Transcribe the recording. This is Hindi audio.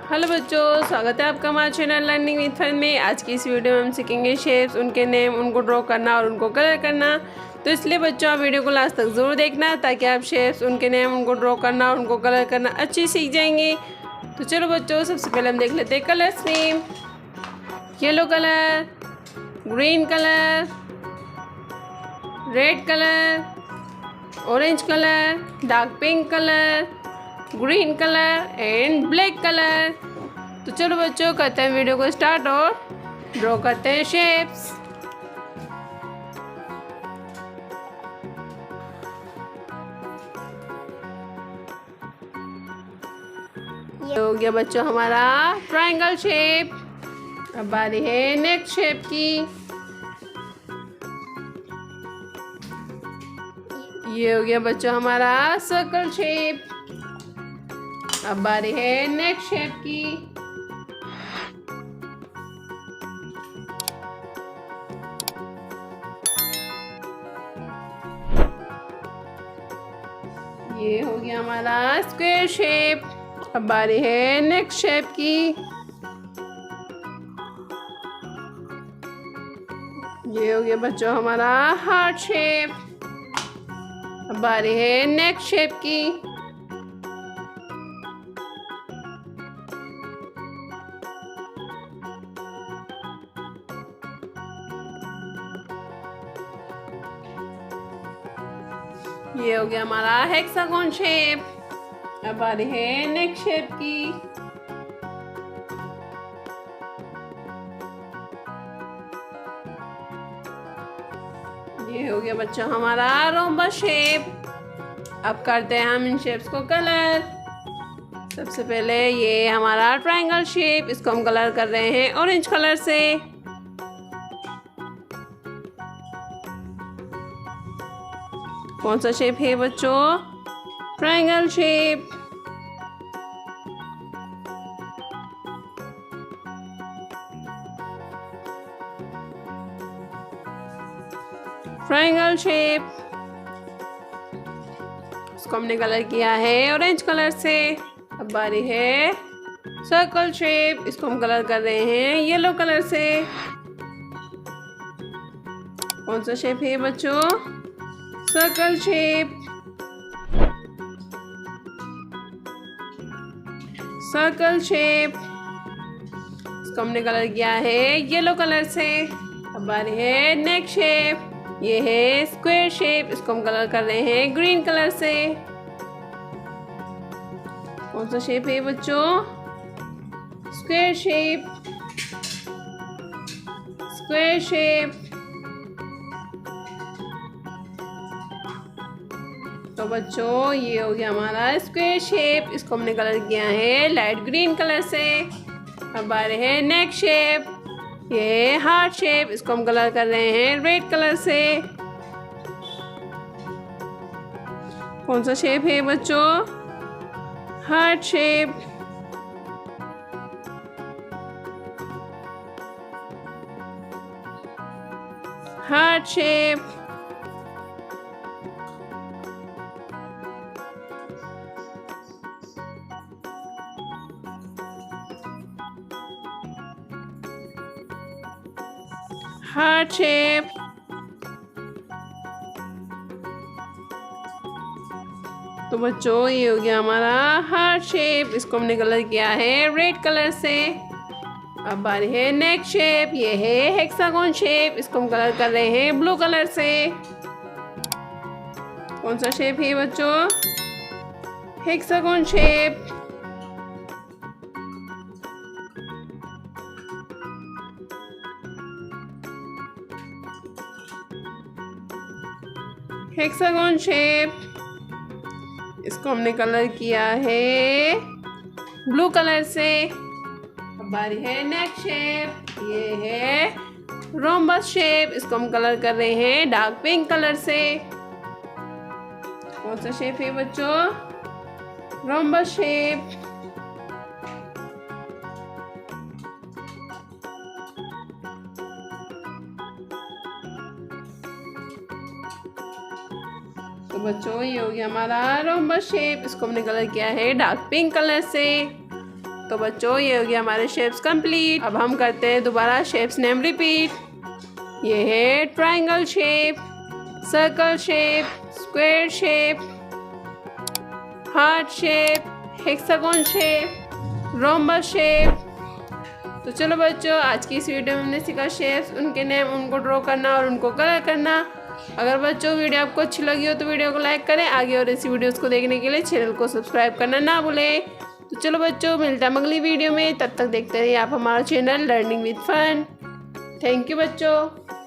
हेलो बच्चों, स्वागत है आपका हमारे चैनल लर्निंग विद फन में। आज की इस वीडियो में हम सीखेंगे शेप्स, उनके नेम, उनको ड्रॉ करना और उनको कलर करना। तो इसलिए बच्चों आप वीडियो को लास्ट तक ज़रूर देखना ताकि आप शेप्स, उनके नेम, उनको ड्रॉ करना और उनको कलर करना अच्छी सीख जाएंगे। तो चलो बच्चों, सबसे पहले हम देख लेते हैं colours name. Yellow colour, green colour, red colour, orange colour, dark pink colour, green colour and black colour. तो चलो बच्चों, करते हैं वीडियो को स्टार्ट और ड्रॉ करते हैं शेप्स। ये हो गया बच्चों हमारा ट्रायंगल शेप। अब बारी है नेक्स्ट शेप की। ये हो गया बच्चों हमारा सर्कल शेप। अब बारी है नेक्स्ट शेप की। ये हो गया हमारा स्क्वायर शेप। अब बारी है नेक्स्ट शेप की। ये हो गया बच्चों हमारा हार्ट शेप। अब बारी है नेक्स्ट शेप की। ये हो गया हमारा हेक्सागोन शेप। अब बारी है नेक्स्ट शेप की। ये हो गया बच्चों हमारा रोम्बस शेप। अब करते हैं हम इन शेप्स को कलर। सबसे पहले ये हमारा ट्रायंगल शेप, इसको हम कलर कर रहे हैं ऑरेंज कलर से। कौन सा शेप है बच्चों? Triangle shape. ट्रायंगल शेप, इसको हमने कलर किया है ऑरेंज कलर से। अब बारी है सर्कल शेप, इसको हम कलर कर रहे हैं येलो कलर से। कौन सा शेप है बच्चों? Circle shape. सर्कल शेप, इसको हमने कलर किया है येलो कलर से। अब बारी है नेक्स्ट शेप। ये है स्क्वायर शेप, इसको हम कलर कर रहे हैं ग्रीन कलर से। कौन सा शेप है बच्चों? Square shape. Square shape. तो बच्चों ये हो गया हमारा स्क्वायर शेप, इसको हमने कलर किया है लाइट ग्रीन कलर से। अब बारी है नेक्स्ट शेप। ये हार्ट शेप, इसको हम कलर कर रहे हैं रेड कलर से। कौन सा शेप है बच्चों? Heart shape. Heart shape. Heart shape. तो बच्चों ये हो गया हमारा हार्ट शेप, इसको हमने कलर किया है रेड कलर से। अब बारी है नेक्स्ट शेप। ये है हेक्सागोन शेप, इसको हम कलर कर रहे हैं ब्लू कलर से। कौन सा शेप है बच्चों? Hexagon shape. हेक्सागोन शेप, इसको हमने कलर किया है ब्लू कलर से। अब बारी है नेक्स्ट शेप। ये है रोम्बस शेप, इसको हम कलर कर रहे हैं डार्क पिंक कलर से। कौन सा शेप है बच्चों? Rhombus shape. तो बच्चों ये हो गया हमारा रोम्बस शेप, इसको हमने कलर किया है डार्क पिंक कलर से। तो बच्चों ये हो गया हमारे शेप्स कंप्लीट। अब हम करते हैं दोबारा शेप्स नेम रिपीट। ये है triangle shape, circle shape, square shape, heart shape, hexagon shape, rhombus shape. तो चलो बच्चों, आज की इस वीडियो में हमने सीखा शेप्स, उनके नेम, उनको ड्रॉ करना और उनको कलर करना। अगर बच्चों वीडियो आपको अच्छी लगी हो तो वीडियो को लाइक करें। आगे और ऐसी वीडियोस को देखने के लिए चैनल को सब्सक्राइब करना ना भूलें। तो चलो बच्चों, मिलते हैं अगली वीडियो में। तब तक देखते रहिए आप हमारा channel learning with fun. Thank you बच्चों।